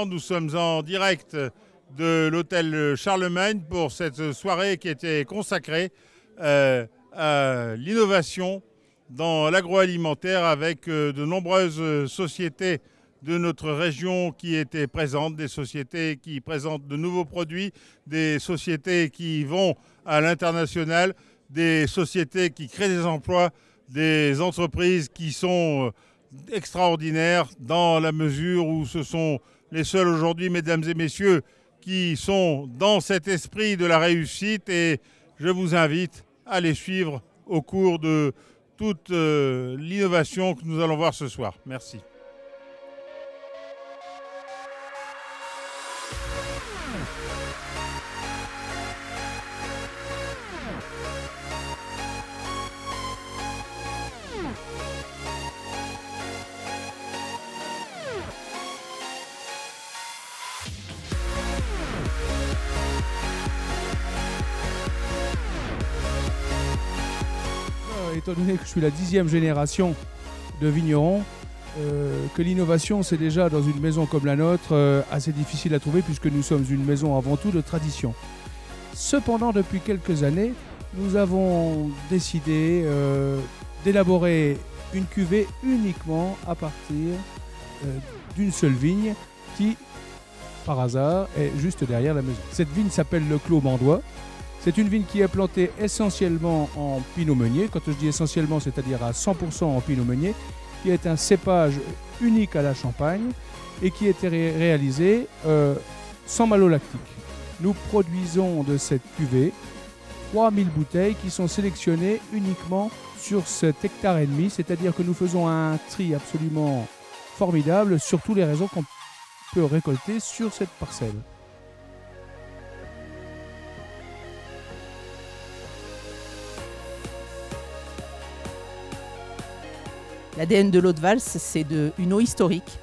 instants, nous sommes en direct de l'hôtel Charlemagne pour cette soirée qui était consacrée à l'innovation dans l'agroalimentaire avec de nombreuses sociétés de notre région qui étaient présentes, des sociétés qui présentent de nouveaux produits, des sociétés qui vont à l'international, des sociétés qui créent des emplois, des entreprises qui sont extraordinaires dans la mesure où ce sont les seuls aujourd'hui, mesdames et messieurs, qui sont dans cet esprit de la réussite, et je vous invite à les suivre au cours de toute l'innovation que nous allons voir ce soir. Merci. Étant donné que je suis la 10e génération de vignerons, que l'innovation, c'est déjà dans une maison comme la nôtre assez difficile à trouver puisque nous sommes une maison avant tout de tradition. Cependant, depuis quelques années, nous avons décidé d'élaborer une cuvée uniquement à partir d'une seule vigne qui, par hasard, est juste derrière la maison. Cette vigne s'appelle le Clos Mandois. C'est une vigne qui est plantée essentiellement en pinot meunier. Quand je dis essentiellement, c'est-à-dire à 100% en pinot meunier, qui est un cépage unique à la Champagne et qui a été réalisé sans malolactique. Nous produisons de cette cuvée 3000 bouteilles qui sont sélectionnées uniquement sur cet hectare et demi, c'est-à-dire que nous faisons un tri absolument formidable sur tous les raisins qu'on peut récolter sur cette parcelle. L'ADN de l'eau de Valls, c'est une eau historique,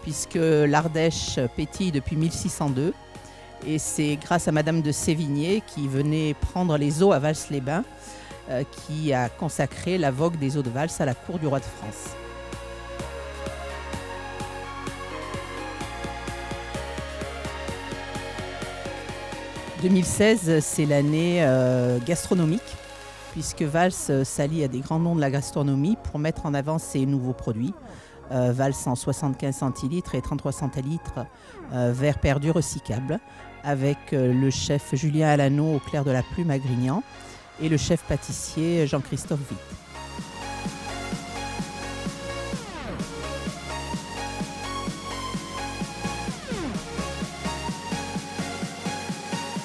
puisque l'Ardèche pétille depuis 1602. Et c'est grâce à Madame de Sévigné qui venait prendre les eaux à Vals-les-Bains, qui a consacré la vogue des eaux de Valls à la cour du roi de France. « 2016, c'est l'année gastronomique, puisque Valls s'allie à des grands noms de la gastronomie pour mettre en avant ses nouveaux produits. Valls en 75 centilitres et 33 centilitres verre perdu recyclable, avec le chef Julien Alano au clair de la plume à Grignan et le chef pâtissier Jean-Christophe Witt.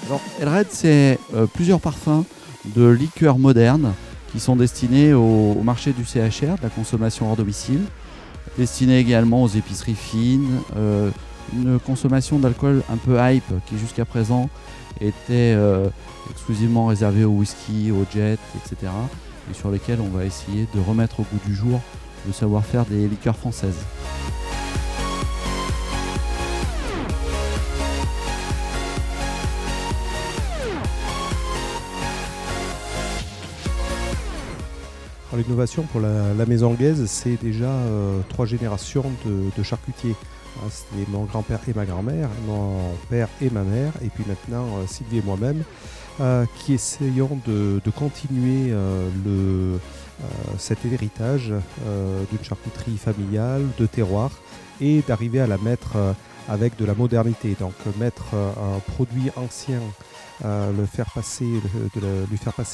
Alors, Elred, c'est plusieurs parfums de liqueurs modernes qui sont destinés au marché du CHR, de la consommation hors domicile, destinés également aux épiceries fines, une consommation d'alcool un peu hype qui jusqu'à présent était exclusivement réservée au whisky, au jet, etc. et sur lesquels on va essayer de remettre au goût du jour le savoir-faire des liqueurs françaises. L'innovation pour la maison Guèze, c'est déjà 3 générations de charcutiers. C'était mon grand-père et ma grand-mère, mon père et ma mère, et puis maintenant Sylvie et moi-même, qui essayons de continuer cet héritage d'une charcuterie familiale, de terroir, et d'arriver à la mettre avec de la modernité. Donc mettre un produit ancien, lui faire passer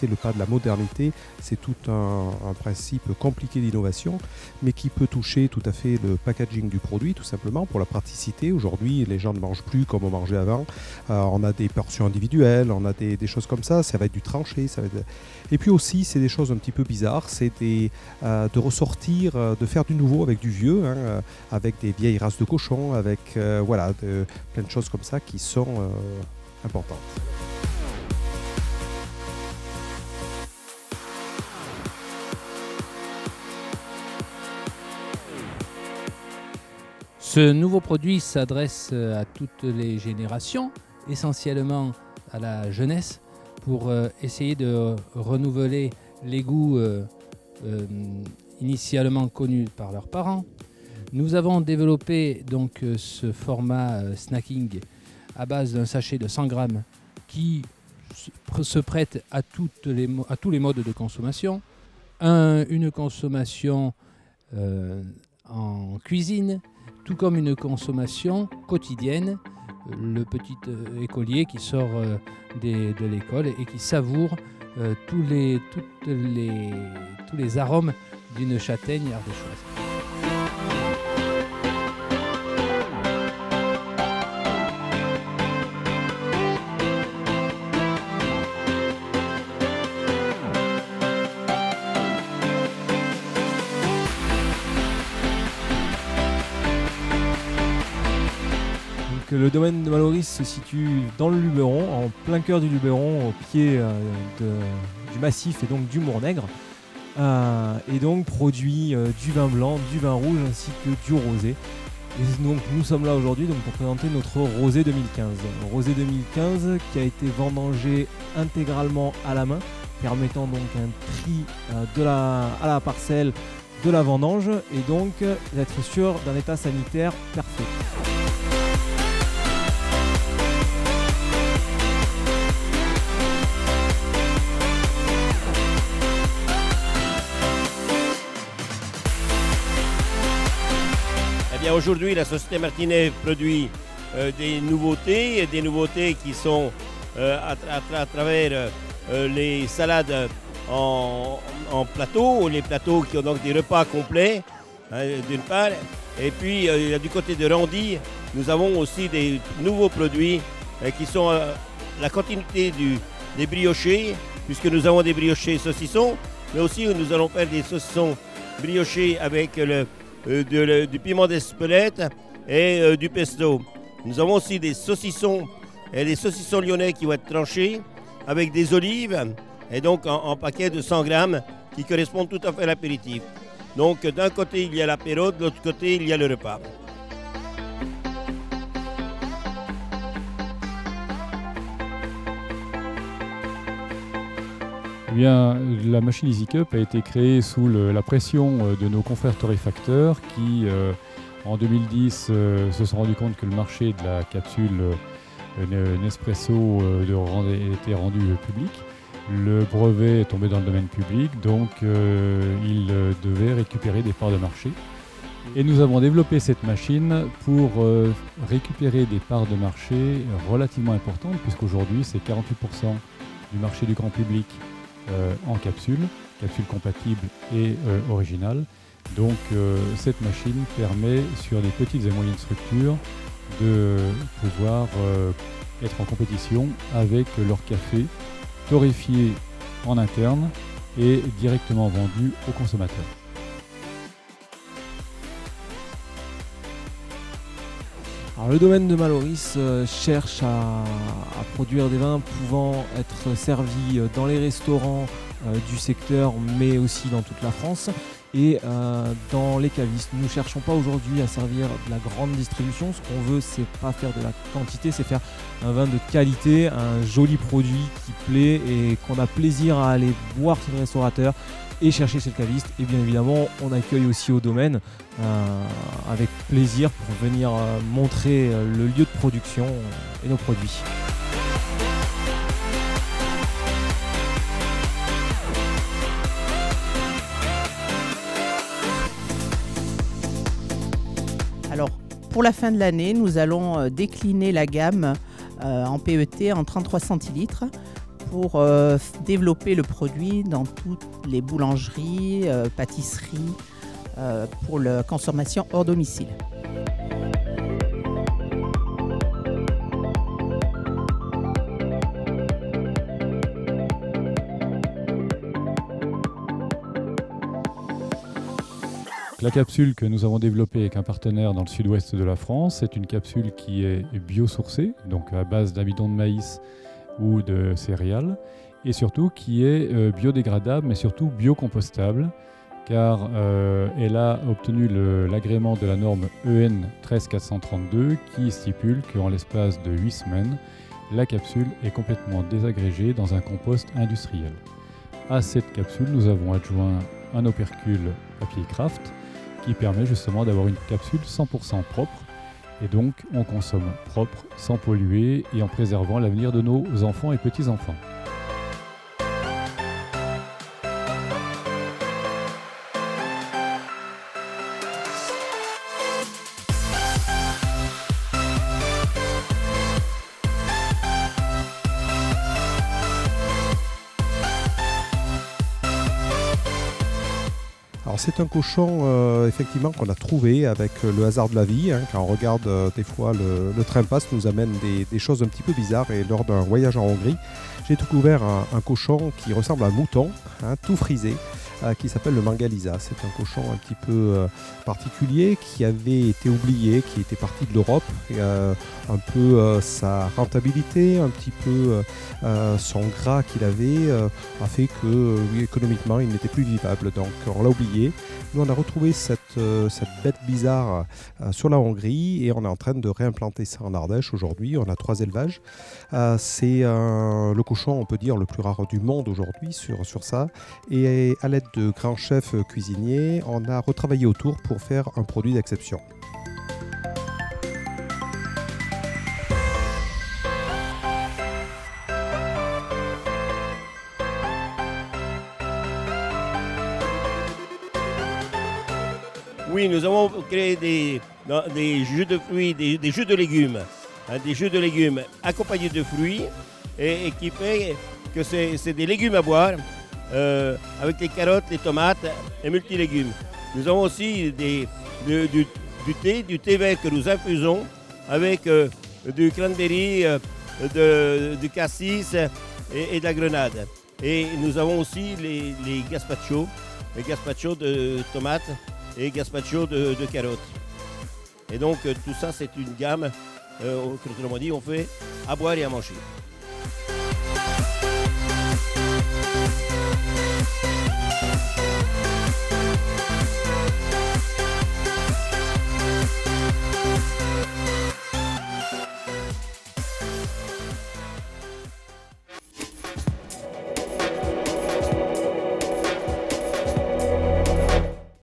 le pas de la modernité, c'est tout un principe compliqué d'innovation, mais qui peut toucher tout à fait le packaging du produit, tout simplement pour la praticité. Aujourd'hui, les gens ne mangent plus comme on mangeait avant. On a des portions individuelles, on a des choses comme ça va être du tranché. Et puis aussi, c'est des choses un petit peu bizarres, c'est de ressortir, de faire du nouveau avec du vieux, avec des vieilles races de cochons, avec plein de choses comme ça qui sont importantes. Ce nouveau produit s'adresse à toutes les générations, essentiellement à la jeunesse, pour essayer de renouveler les goûts initialement connus par leurs parents, Nous avons développé donc ce format snacking à base d'un sachet de 100 grammes qui se prête à tous les modes de consommation. Une consommation en cuisine, tout comme une consommation quotidienne. Le petit écolier qui sort de l'école et qui savoure tous les arômes d'une châtaigne ardéchoise. Le domaine de Maloris se situe dans le Luberon, en plein cœur du Luberon, au pied du massif et donc du Mournègre, et donc produit du vin blanc, du vin rouge ainsi que du rosé. Et donc nous sommes là aujourd'hui pour présenter notre rosé 2015. Rosé 2015 qui a été vendangé intégralement à la main, permettant donc un tri à la parcelle de la vendange et donc d'être sûr d'un état sanitaire parfait. Aujourd'hui, la société Martinet produit des nouveautés qui sont à travers les salades en plateau, les plateaux qui ont donc des repas complets, d'une part. Et puis, du côté de Randy, nous avons aussi des nouveaux produits qui sont la continuité des briochés, puisque nous avons des briochés saucissons, mais aussi nous allons faire des saucissons briochés avec du piment d'Espelette et du pesto. Nous avons aussi des saucissons lyonnais qui vont être tranchés avec des olives et donc en paquet de 100 grammes qui correspondent tout à fait à l'apéritif. Donc d'un côté il y a l'apéro, de l'autre côté il y a le repas. Eh bien, la machine EasyCup a été créée sous la pression de nos confrères torréfacteurs qui, en 2010, se sont rendus compte que le marché de la capsule Nespresso était rendu public. Le brevet est tombé dans le domaine public, donc ils devaient récupérer des parts de marché. Et nous avons développé cette machine pour récupérer des parts de marché relativement importantes, puisqu'aujourd'hui c'est 48% du marché du grand public en capsule compatible et originale. Donc cette machine permet sur des petites et moyennes structures de pouvoir être en compétition avec leur café torréfié en interne et directement vendu aux consommateurs. Alors, le domaine de Maloris cherche à produire des vins pouvant être servis dans les restaurants du secteur, mais aussi dans toute la France et dans les cavistes. Nous ne cherchons pas aujourd'hui à servir de la grande distribution. Ce qu'on veut, c'est pas faire de la quantité, c'est faire un vin de qualité, un joli produit qui plaît et qu'on a plaisir à aller boire chez le restaurateur et chercher chez le caviste. Et bien évidemment, on accueille aussi au domaine avec plaisir pour venir montrer le lieu de production et nos produits. Alors, pour la fin de l'année, nous allons décliner la gamme en PET en 33 centilitres pour développer le produit dans toutes les boulangeries, pâtisseries, pour la consommation hors domicile. La capsule que nous avons développée avec un partenaire dans le sud-ouest de la France, c'est une capsule qui est biosourcée, donc à base d'amidon de maïs ou de céréales, et surtout qui est biodégradable, mais surtout biocompostable, car elle a obtenu l'agrément de la norme EN 13432 qui stipule qu'en l'espace de 8 semaines, la capsule est complètement désagrégée dans un compost industriel. À cette capsule, nous avons adjoint un opercule papier craft qui permet justement d'avoir une capsule 100% propre. Et donc, on consomme propre, sans polluer et en préservant l'avenir de nos enfants et petits-enfants. Alors c'est un cochon effectivement qu'on a trouvé avec le hasard de la vie. Quand on regarde des fois le train passe nous amène des choses un petit peu bizarres, et lors d'un voyage en Hongrie, j'ai découvert un cochon qui ressemble à un mouton, tout frisé, qui s'appelle le Mangaliza. C'est un cochon un petit peu particulier qui avait été oublié, qui était parti de l'Europe. Un peu sa rentabilité, un petit peu son gras qu'il avait a fait que économiquement il n'était plus vivable. Donc on l'a oublié. Nous on a retrouvé cette bête bizarre sur la Hongrie et on est en train de réimplanter ça en Ardèche aujourd'hui. On a 3 élevages. C'est le cochon, on peut dire, le plus rare du monde aujourd'hui sur ça. Et à l'aide de grands chefs cuisiniers, on a retravaillé autour pour faire un produit d'exception. Oui, nous avons créé des jus de fruits, des jus de légumes, des jus de légumes accompagnés de fruits et qui fait que c'est des légumes à boire avec les carottes, les tomates et multilégumes. Nous avons aussi du thé vert que nous infusons avec du cranberry, du cassis et de la grenade. Et nous avons aussi les gazpacho de tomates et gazpacho de carottes. Et donc tout ça c'est une gamme, autrement dit on fait à boire et à manger.